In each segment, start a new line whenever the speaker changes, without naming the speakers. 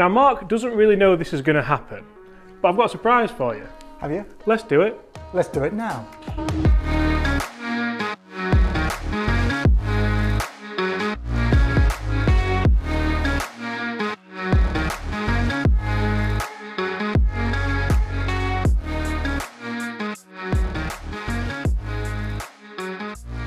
Now Mark doesn't really know this is going to happen, but I've got a surprise for you.
Have you?
Let's do it.
Let's do it now.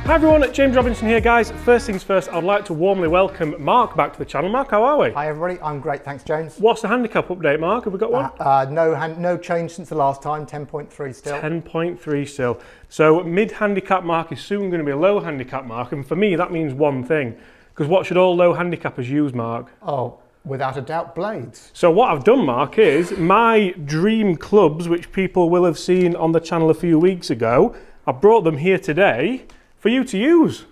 Hi everyone, James Robinson here guys. First things first, I'd like to warmly welcome Mark back to the channel. Mark, how are we?
Hi everybody, I'm great, thanks James.
What's the handicap update, Mark? Have we got one?
No change since the last time, 10.3 still.
10.3 still. So mid-handicap mark is soon going to be a low handicap mark, and for me that means one thing. Because what should all low handicappers use, Mark?
Oh, without a doubt, blades.
So what I've done, Mark, is my dream clubs, which people will have seen on the channel a few weeks ago, I brought them here today for you to use.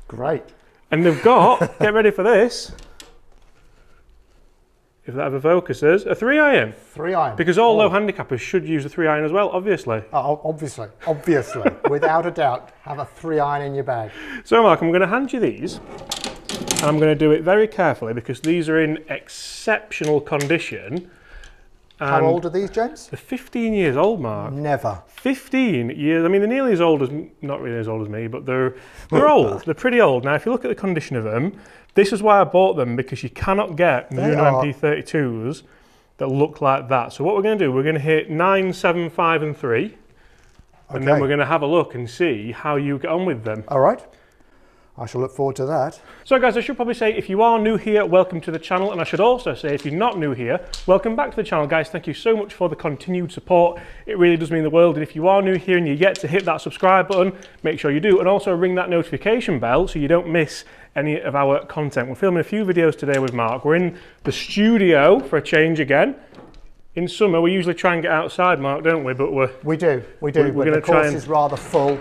Great.
And they've got, get ready for this, if that ever focuses, a 3-iron.
3-iron.
Because all low handicappers should use a 3-iron as well, obviously.
Obviously, without a doubt, have a 3-iron in your bag.
So Mark, I'm going to hand you these, and I'm going to do it very carefully because these are in exceptional condition.
How old are these, James?
They're 15 years old, Mark.
Never.
15 years. I mean, they're nearly as old as, not really as old as me, but they're old. They're pretty old. Now, if you look at the condition of them, this is why I bought them, because you cannot get Nuno MP32s that look like that. So what we're going to do, we're going to hit 9, 7, 5 and 3. And then we're going to have a look and see how you get on with them.
All right. I shall look forward to that.
So guys, I should probably say, if you are new here, welcome to the channel. And I should also say, if you're not new here, welcome back to the channel. Guys, thank you so much for the continued support. It really does mean the world. And if you are new here and you're yet to hit that subscribe button, make sure you do. And also ring that notification bell so you don't miss any of our content. We're filming a few videos today with Mark. We're in the studio for a change again. In summer, we usually try and get outside, Mark, don't we? But
we do. We're going to try and... The course is rather full.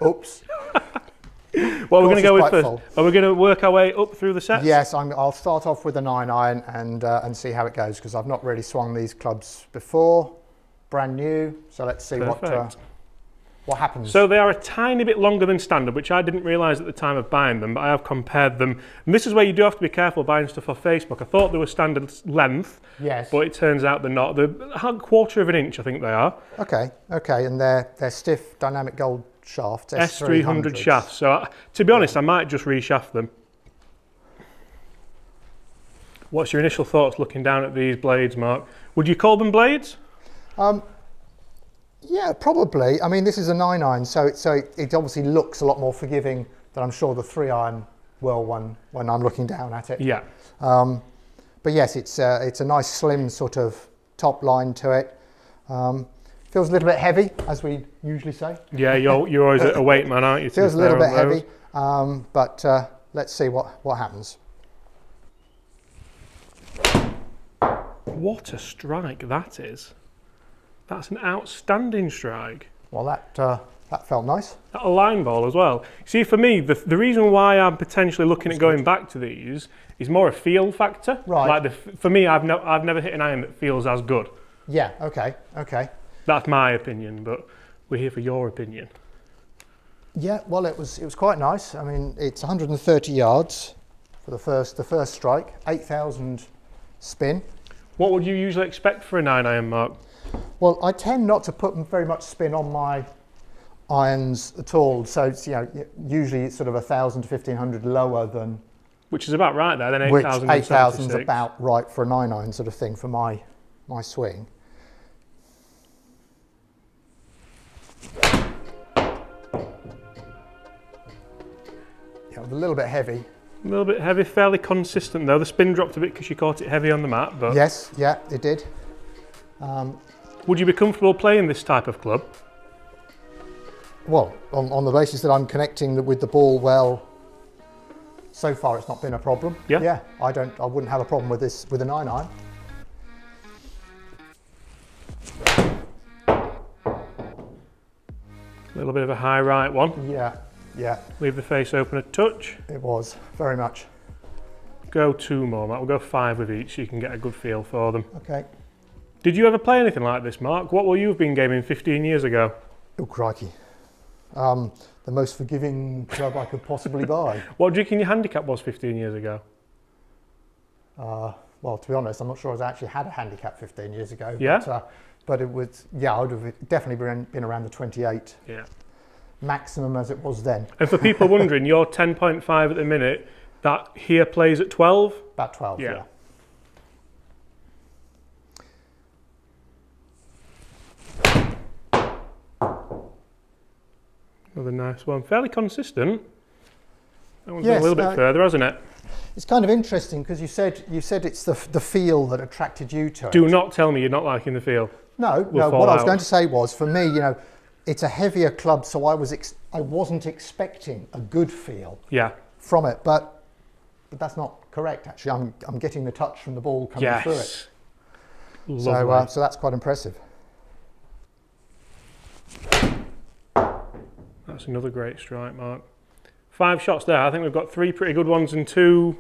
Oops.
What we're going to go with first? Are we going to work our way up through the sets?
Yes, I'll start off with a 9-iron and see how it goes, because I've not really swung these clubs before, brand new. So let's see what happens.
So they are a tiny bit longer than standard, which I didn't realise at the time of buying them, but I have compared them. And this is where you do have to be careful buying stuff off Facebook. I thought they were standard length,
yes,
but it turns out they're not. They're a quarter of an inch, I think they are.
Okay, and they're stiff dynamic gold shafts,
S300 shafts. So to be honest, I might just reshaft them. What's your initial thoughts looking down at these blades, Mark? Would you call them blades?
Yeah, probably. I mean, this is a 9-iron, so it obviously looks a lot more forgiving than I'm sure the 3-iron will when I'm looking down at it.
Yeah.
But yes, it's a nice slim sort of top line to it. Feels a little bit heavy, as we usually say. Yeah,
you're always a weight man, aren't you?
Feels a little bit heavy, but let's see what happens.
What a strike that is. That's an outstanding strike.
Well, that felt nice.
A line ball as well. See, for me, the reason why I'm potentially looking at going back to these is more a feel factor.
Right.
Like for me, I've never hit an iron that feels as good.
Yeah. Okay.
That's my opinion, but we're here for your opinion.
Yeah. Well, it was quite nice. I mean, it's 130 yards for the first strike, 8,000 spin. What
would you usually expect for a 9-iron, Mark?
Well, I tend not to put very much spin on my irons at all. So it's, usually it's sort of 1,000 to 1,500 lower than.
Which is about right there. Then 8,000.
8,000 is about right for a 9-iron sort of thing for my swing. Yeah, a little bit heavy.
A little bit heavy, fairly consistent though. The spin dropped a bit because you caught it heavy on the mat, but.
Yes, yeah, it did.
Would you be comfortable playing this type of club?
Well, on the basis that I'm connecting with the ball well, so far it's not been a problem.
Yeah.
Yeah, I wouldn't have a problem with this with a 9-iron.
A little bit of a high right one.
Yeah.
Leave the face open a touch.
It was, very much.
Go 2 more, Matt. We'll go 5 with each so you can get a good feel for them.
Okay.
Did you ever play anything like this, Mark? What will you have been gaming 15 years ago?
Oh, crikey. The most forgiving club I could possibly buy.
What do you reckon your handicap was 15 years ago?
Well, to be honest, I'm not sure I actually had a Handicap 15 years ago.
Yeah?
But it was, yeah, I would have definitely been around the 28 maximum as it was then.
And for people wondering, you're 10.5 at the minute, that here plays at 12?
About 12, yeah.
Another nice one. Fairly consistent. That one's gone a little bit further, hasn't it?
It's kind of interesting because you said it's the feel that attracted you to it.
Do not tell me you're not liking the feel.
No, what I was going to say was, for me, you know, it's a heavier club, so I wasn't expecting a good feel from it, but that's not correct, actually. I'm getting the touch from the ball coming through it. So that's quite impressive.
That's another great strike, Mark. 5 shots there. I think we've got 3 pretty good ones and 2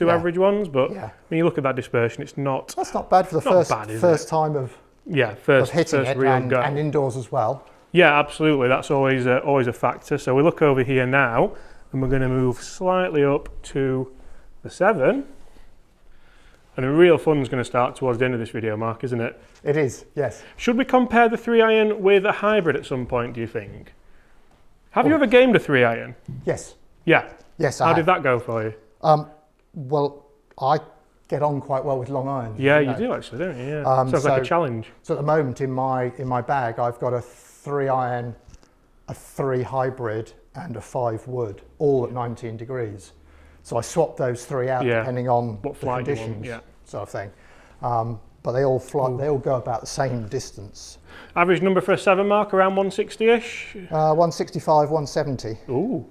average ones, but when you look at that dispersion, it's not...
That's not bad for the first time of hitting it and indoors as well.
Yeah, absolutely. That's always a factor. So we look over here now, and we're going to move slightly up to the 7. And the real fun's going to start towards the end of this video, Mark, isn't it?
It is, yes.
Should we compare the 3-iron with a hybrid at some point, do you think? Have you ever gamed a 3-iron?
Yes.
Yeah?
Yes,
How did that go for you?
Well, I get on quite well with long irons.
Yeah, you do actually, don't you? Yeah. Sounds like a challenge.
So at the moment in my bag, I've got a 3-iron, a 3 hybrid, and a 5 wood, all at 19 degrees. So I swap those 3 out depending on what the conditions, sort of thing. But they all fly. They all go about the same distance.
Average number for a 7, Mark, around 160-ish?
165, 170.
Ooh.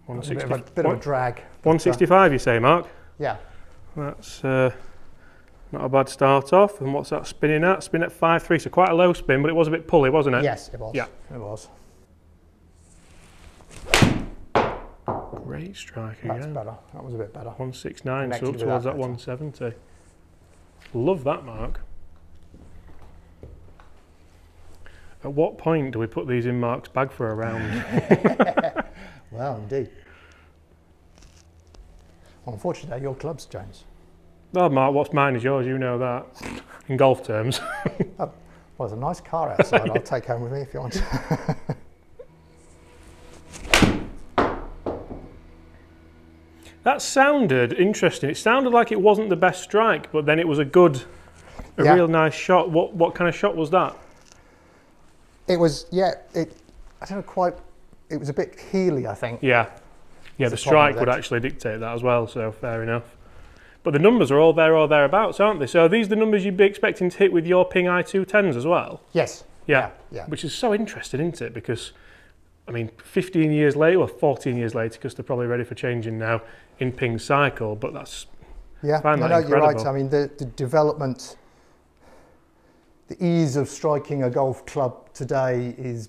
A bit of a drag.
165, you say, Mark?
Yeah.
That's not a bad start off. And what's that spinning at? Spin at 5.3, so quite a low spin, but it was a bit pulley, wasn't it?
Yes, it was.
Yeah.
It was.
Great strike again.
That's better. That was a bit better.
169, so up towards that 170. Love that, Mark. At what point do we put these in Mark's bag for a round?
Well, indeed. Well, unfortunately, your clubs, James.
Oh, Mark, what's mine is yours, you know that. In golf terms.
Well, there's a nice car outside I'll take home with me if you want.
That sounded interesting. It sounded like it wasn't the best strike, but then it was a real nice shot. What kind of shot was that?
It was, I don't know quite, it was a bit heely, I think.
Yeah, the strike would actually dictate that as well, so fair enough. But the numbers are all there or thereabouts, aren't they? So are these the numbers you'd be expecting to hit with your Ping i210s as well?
Yes.
Yeah. Which is so interesting, isn't it? Because, I mean, 15 years later, or 14 years later, because they're probably ready for changing now in Ping's cycle, but that's...
Yeah, you're right. I mean, the development, the ease of striking a golf club today is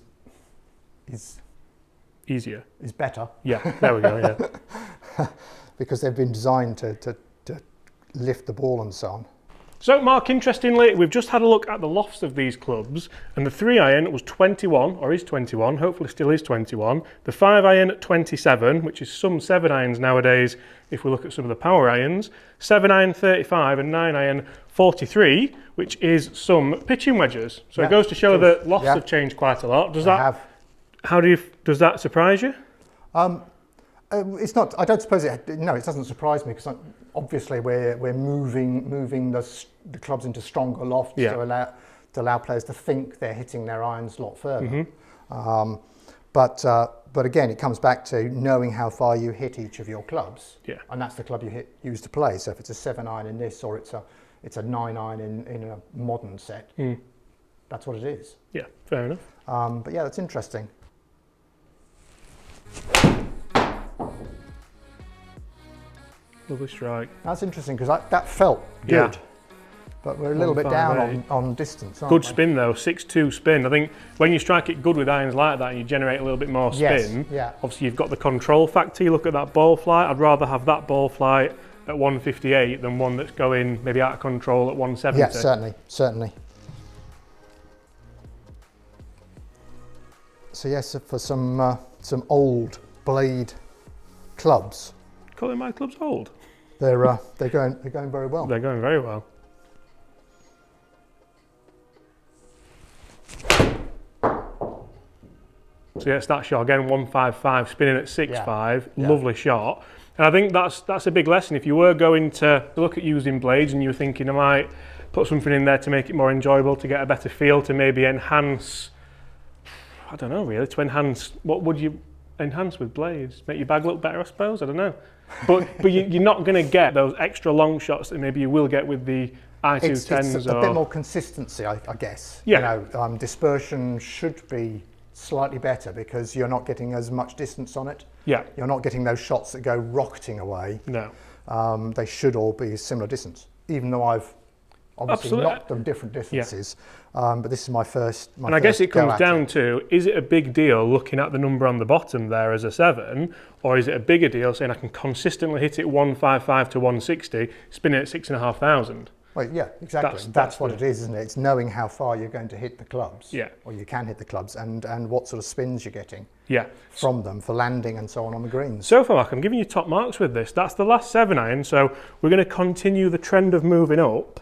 easier.
Is better.
Yeah, there we go,
yeah. Because they've been designed to lift the ball and so on.
So, Mark, interestingly, we've just had a look at the lofts of these clubs, and the 3-iron was 21, or is 21, hopefully still is 21. The 5-iron, 27, which is some 7-irons nowadays, if we look at some of the power irons. 7-iron, 35, and 9-iron, 43, which is some pitching wedges. So it goes to show that lofts have changed quite a lot. Does that surprise you?
It's not. I don't suppose it. No, it doesn't surprise me because obviously we're moving the clubs into stronger lofts to allow players to think they're hitting their irons a lot further. But again, it comes back to knowing how far you hit each of your clubs. Yeah. And that's the club you use to play. So if it's a 7-iron in this, or it's a 9-iron in a modern set, that's what it is. Yeah, fair enough. But yeah, that's interesting.
Lovely strike.
That's interesting because that felt good. But we're a little bit down on distance, aren't we?
Good spin though, 6-2 spin. I think when you strike it good with irons like that and you generate a little bit more spin, obviously you've got the control factor. You look at that ball flight, I'd rather have that ball flight at 158 than one that's going maybe out of control at 170.
Yeah, certainly. So yes, for some old blade clubs.
Calling my clubs old?
They're going very well.
They're going very well. So yeah, it's that shot again, 155, spinning at 6.5, lovely shot. And I think that's a big lesson. If you were going to look at using blades and you were thinking I might put something in there to make it more enjoyable, to get a better feel, to maybe enhance, I don't know really, to enhance, what would you enhance with blades? Make your bag look better, I suppose, I don't know. But you're not going to get those extra long shots that maybe you will get with the I210s.
It's a bit more consistency, I guess.
Yeah.
You know, dispersion should be slightly better because you're not getting as much distance on it.
Yeah.
You're not getting those shots that go rocketing away.
No.
They should all be a similar distance, even though I've obviously knocked them different distances. But this is my first.
And I guess it comes down to, is it a big deal looking at the number on the bottom there as a 7, or is it a bigger deal saying I can consistently hit it 155 to 160, spinning at 6,500?
Well, yeah, exactly. That's what it is, isn't it? It's knowing how far you're going to hit the clubs. Yeah. Or you can hit the clubs, and what sort of spins you're getting. Yeah. From them for landing and so on the greens.
So far, Mark, I'm giving you top marks with this. That's the last 7-iron, so we're going to continue the trend of moving up,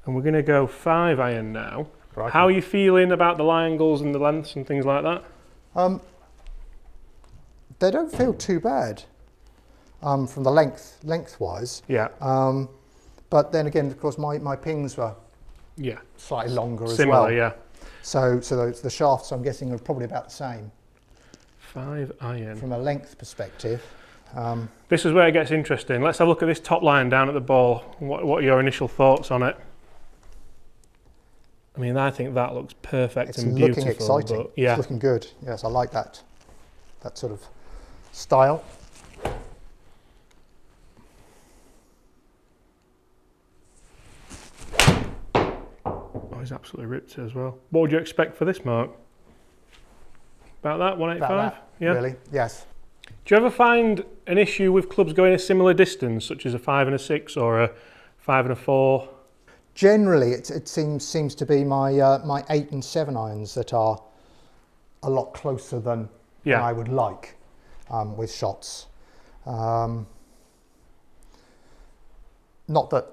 and we're going to go 5-iron now. Right. How are you feeling about the lie angles and the lengths and things like that?
They don't feel too bad from the lengthwise. Yeah. But then again, of course, my pings were slightly longer as well. Similar, yeah. So the shafts, I'm guessing, are probably about the same.
5-iron.
From a length perspective.
This is where it gets interesting. Let's have a look at this top line down at the ball. What are your initial thoughts on it? I mean, I think that looks perfect and beautiful.
It's looking exciting. Yeah. It's looking good. Yes, I like that sort of style.
He's absolutely ripped it as well. What would you expect for this, Mark? About that, 185?
About that, yeah. Really? Yes.
Do you ever find an issue with clubs going a similar distance, such as a 5 and a 6 or a 5 and a 4?
Generally, it seems to be my 8 and 7 irons that are a lot closer than I would like with shots. Not that,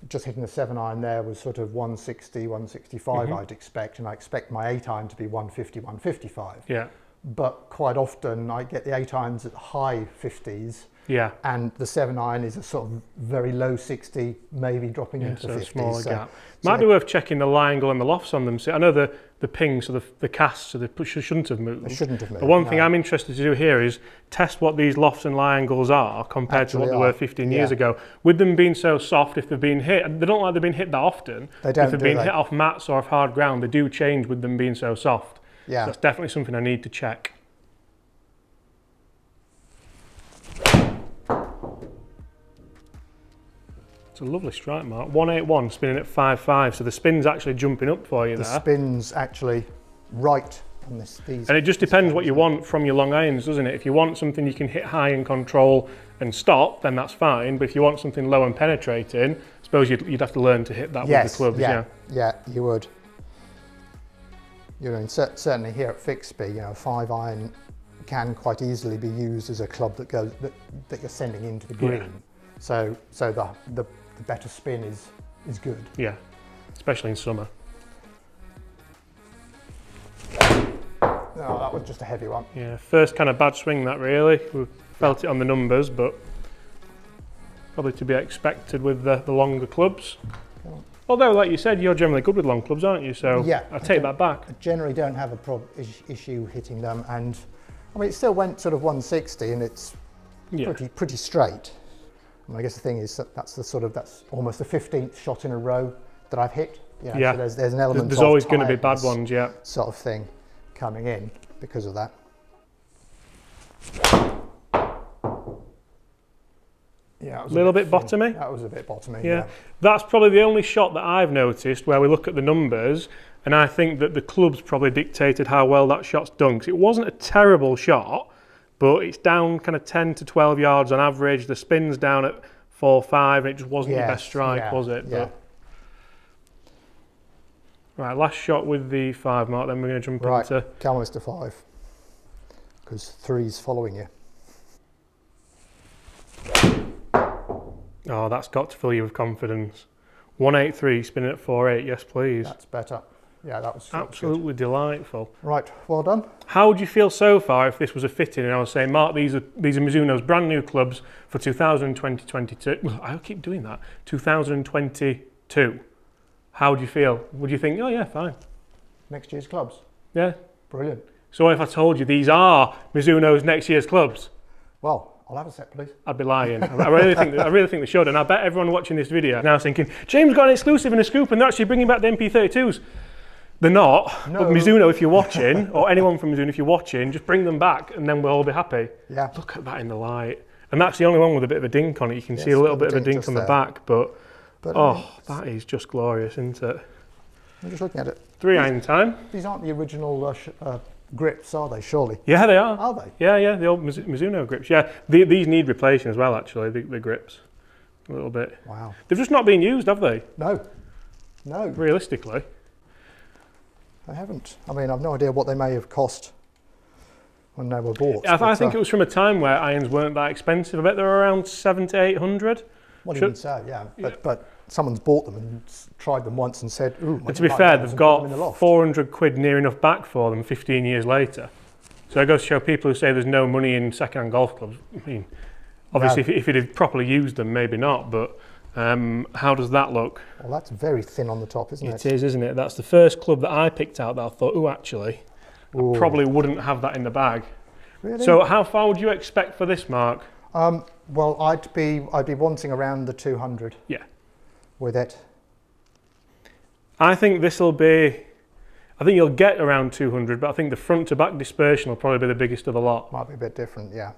just hitting the 7-iron there was sort of 160, 165 I'd expect, and I expect my 8-iron to be 150, 155. Yeah. But quite often I get the 8-irons at high 50s, and the 7-iron is a sort of very low 60, maybe dropping into 50s. A smaller gap.
Might be worth checking the lie angle and the lofts on them. So I know the pings, so the casts, so they shouldn't have moved.
They shouldn't have moved.
The one thing I'm interested to do here is test what these lofts and lie angles are compared to what they were 15 years ago. With them being so soft, if they've been hit, they don't like they've been hit that often.
They don't.
If they've been hit off mats or off hard ground, they do change with them being so soft. Yeah. So that's definitely something I need to check. It's a lovely strike, Mark. 181 spinning at 5.5, so the spin's actually jumping up for you there.
The spin's actually right on these.
And it just depends what you want from your long irons, doesn't it? If you want something you can hit high and control and stop, then that's fine. But if you want something low and penetrating, I suppose you'd have to learn to hit that with the clubs.
Yeah, you would. Certainly here at Fixby, 5-iron can quite easily be used as a club that you're sending into the green. Yeah. So the better spin is good.
Yeah, especially in summer.
No, that was just a heavy one.
Yeah, first kind of bad swing that really. We felt it on the numbers, but probably to be expected with the longer clubs. Although, like you said, you're generally good with long clubs, aren't you? So I take that back.
I generally don't have a issue hitting them, and I mean it still went sort of 160, and it's pretty straight. And I guess the thing is that's almost the 15th shot in a row that I've hit. So there's an element.
There's always going to be bad ones,
sort of thing coming in because of that. Yeah,
a little bit bottomy.
That was a bit bottomy.
Yeah, that's probably the only shot that I've noticed where we look at the numbers, and I think that the clubs probably dictated how well that shot's done. Because it wasn't a terrible shot, but it's down kind of 10 to 12 yards on average. The spin's down at 4.5, and it just wasn't the best strike, was it?
Yeah.
Right, last shot with the 5 mark. Then we're going to jump into.
Come on, Mr. 5. because 3's following you.
Oh, that's got to fill you with confidence. 183, spinning at 4.8, yes please.
That's better. Yeah, that was
absolutely delightful.
Right, well done.
How would you feel so far if this was a fitting and I was saying, Mark, these are Mizuno's brand new clubs for 2022. Well, I keep doing that. 2022. How would you feel? Would you think, oh yeah, fine.
Next year's clubs.
Yeah.
Brilliant.
So if I told you these are Mizuno's next year's clubs?
Well, I'll have a set, please.
I'd be lying. I really think they should, and I bet everyone watching this video is now thinking, James got an exclusive and a scoop, and they're actually bringing back the MP32s. They're not, no. But Mizuno, if you're watching, or anyone from Mizuno, if you're watching, just bring them back, and then we'll all be happy.
Yeah.
Look at that in the light. And that's the only one with a bit of a dink on it. You can see a little bit of a dink on the back, but oh, that is just glorious, isn't it?
I'm just looking at it.
3-iron time.
These aren't the original grips, are they, surely?
Yeah, they are.
Are they?
Yeah, the old Mizuno grips. Yeah, these need replacing as well, actually, the grips. A little bit.
Wow. They've
just not been used, have they?
No.
Realistically.
They haven't. I mean, I've no idea what they may have cost when they were bought.
I think it was from a time where irons weren't that expensive. I bet they were around 700 to 800.
Well, you would say, yeah. But someone's bought them and tried them once and said, ooh.
And to be fair, they've got 400 quid near enough back for them 15 years later. So it goes to show people who say there's no money in second-hand golf clubs. I mean, obviously, if it had properly used them, maybe not, but how does that look?
Well, that's very thin on the top, isn't it?
It is, isn't it? That's the first club that I picked out that I thought, oh, actually, I probably wouldn't have that in the bag.
Really?
So how far would you expect for this, Mark?
Well, I'd be wanting around the 200.
Yeah.
With it.
I think this will be, I think you'll get around 200, but I think the front to back dispersion will probably be the biggest of the lot.
Might be a bit different, yeah.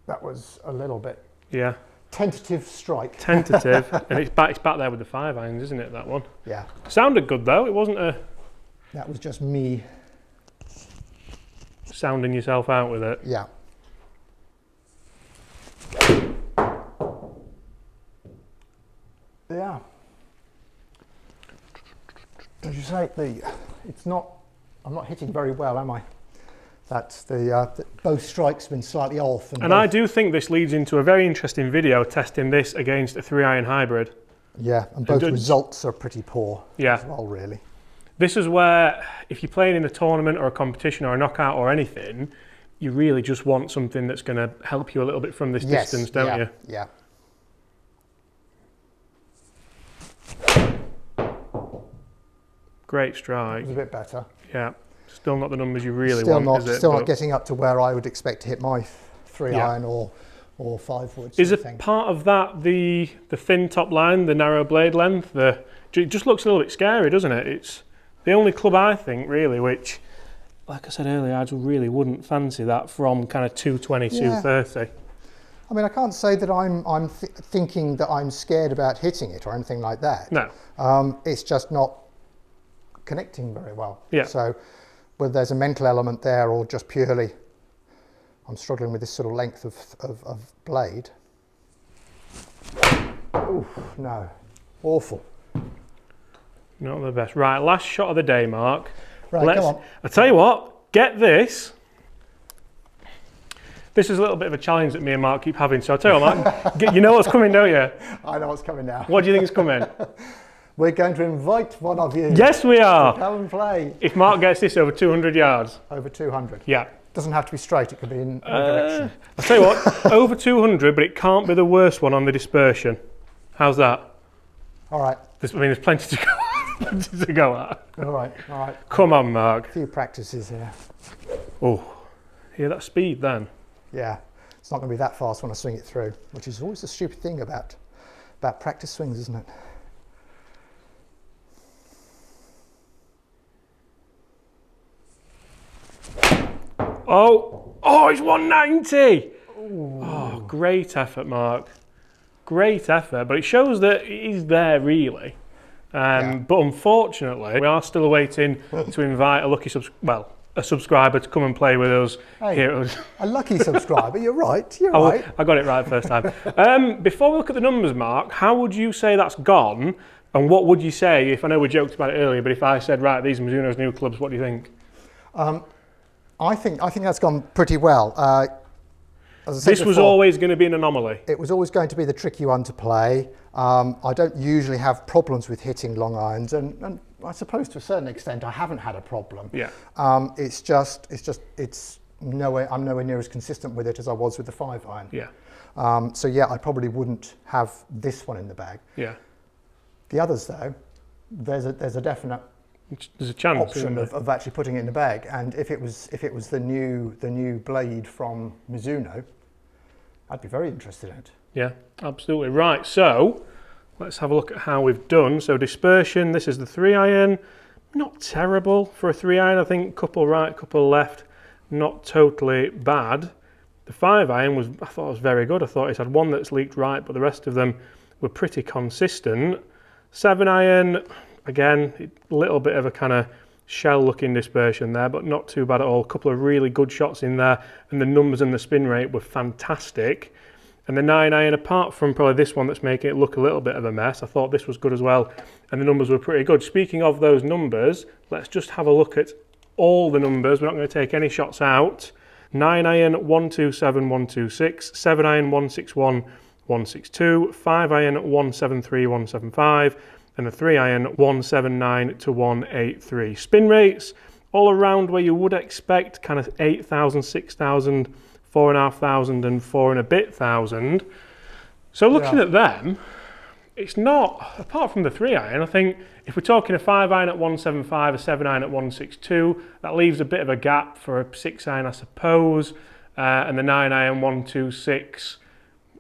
That was a little bit.
Yeah.
Tentative strike.
Tentative, and it's back there with the 5-irons, isn't it, that one?
Yeah.
Sounded good though, it wasn't a...
That was just me.
Sounding yourself out with it.
Yeah. Yeah. As you say, I'm not hitting very well, am I? That's both strikes have been slightly off.
And I do think this leads into a very interesting video testing this against a 3-iron hybrid.
Yeah, and both results are pretty poor as well, really.
This is where, if you're playing in a tournament or a competition or a knockout or anything, you really just want something that's going to help you a little bit from this distance, don't you?
Yeah.
Great strike.
It was a bit better.
Yeah. Still not the numbers you really want, is it?
Still not getting up to where I would expect to hit my 3-iron or 5-wood.
Is it part of that the thin top line, the narrow blade length? It just looks a little bit scary, doesn't it? It's the only club I think really which, like I said earlier, I just really wouldn't fancy that from kind of 220, 230.
I mean, I can't say that I'm thinking that I'm scared about hitting it or anything like that.
No.
It's just not connecting very well.
Yeah.
So whether there's a mental element there or just purely I'm struggling with this sort of length of blade. Oof, no. Awful.
Not the best. Right, last shot of the day, Mark.
Right, come on.
I'll tell you what, get this. This is a little bit of a challenge that me and Mark keep having, so I'll tell you what, Mark, you know what's coming, don't you?
I know what's coming now.
What do you think is coming?
We're going to invite one of you.
Yes, we are.
To come and play.
If Mark gets this over 200 yards.
Over 200?
Yeah.
Doesn't have to be straight, it could be in any direction.
I'll tell you what, over 200, but it can't be the worst one on the dispersion. How's that?
All right.
There's plenty to go at.
All right.
Come on, Mark.
A few practices here.
Oh, hear that speed then?
Yeah, it's not going to be that fast when I swing it through, which is always the stupid thing about practice swings, isn't it?
Oh, it's 190! Ooh. Oh, great effort, Mark. Great effort, but it shows that he's there, really. But unfortunately, we are still awaiting to invite a subscriber to come and play with us here at us.
A lucky subscriber, you're right, I
got it right first time. Before we look at the numbers, Mark, how would you say that's gone And what would you say, if I know we joked about it earlier, but if I said, right, these are Mizuno's new clubs, what do you think?
I think that's gone pretty well.
This was always going to be an anomaly.
It was always going to be the tricky one to play. I don't usually have problems with hitting long irons, and I suppose to a certain extent I haven't had a problem.
Yeah.
It's nowhere. I'm nowhere near as consistent with it as I was with the 5-iron.
Yeah.
So yeah, I probably wouldn't have this one in the bag.
Yeah.
The others though, there's a definite
there's a chance
option of actually putting it in the bag. And if it was the new blade from Mizuno, I'd be very interested in it.
Yeah, absolutely. Right, so let's have a look at how we've done. So dispersion, this is the 3-iron. Not terrible for a 3-iron, I think. Couple right, couple left. Not totally bad. The 5-iron I thought was very good. I thought it's had one that's leaked right, but the rest of them were pretty consistent. 7-iron, again, a little bit of a kind of shell-looking dispersion there, but not too bad at all. A couple of really good shots in there, and the numbers and the spin rate were fantastic. And the 9-iron, apart from probably this one that's making it look a little bit of a mess, I thought this was good as well, and the numbers were pretty good. Speaking of those numbers, let's just have a look at all the numbers. We're not going to take any shots out. 9-iron, 127, 126, 7-iron, 161, 162, 5-iron, 173, 175, and the 3-iron, 179 to 183. Spin rates all around where you would expect, kind of 8,000, 6,000, 4,500 and 4 and a bit thousand. So looking at them, it's not, apart from the 3-iron, I think if we're talking a 5-iron at 175, a 7-iron at 162, that leaves a bit of a gap for a 6-iron, I suppose, and the 9-iron 126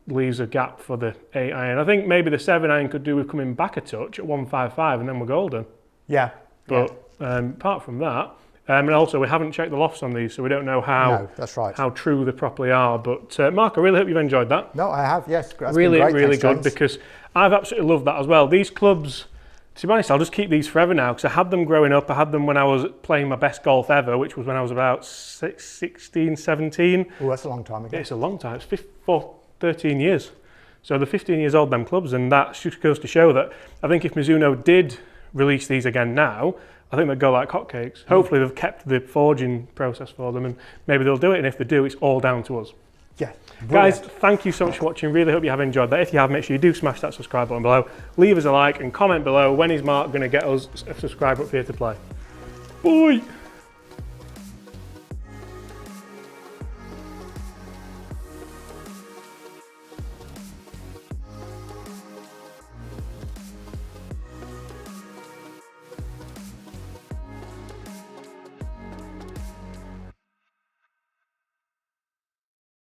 leaves a gap for the 8-iron. I think maybe the 7-iron could do with coming back a touch at 155 and then we're golden.
Yeah.
But apart from that, and also we haven't checked the lofts on these, so we don't know how how true they properly are. But Mark, I really hope you've enjoyed that.
No, I have, yes. That's
really,
been great.
really
Thanks,
good,
James.
because I've absolutely loved that as well. These clubs, to be honest, I'll just keep these forever now, because I had them growing up. I had them when I was playing my best golf ever, which was when I was about 16, 17.
Oh, that's a long time ago.
It's a long time. It's 13 years. So they're 15 years old, them clubs, and that just goes to show that I think if Mizuno did release these again now, I think they'd go like hotcakes. Hopefully they've kept the forging process for them, and maybe they'll do it, and if they do, it's all down to us.
Yeah.
Guys, thank you so much for watching. Really hope you have enjoyed that. If you have, make sure you do smash that subscribe button below. Leave us a like and comment below. When is Mark going to get us a subscriber up here to play? Bye!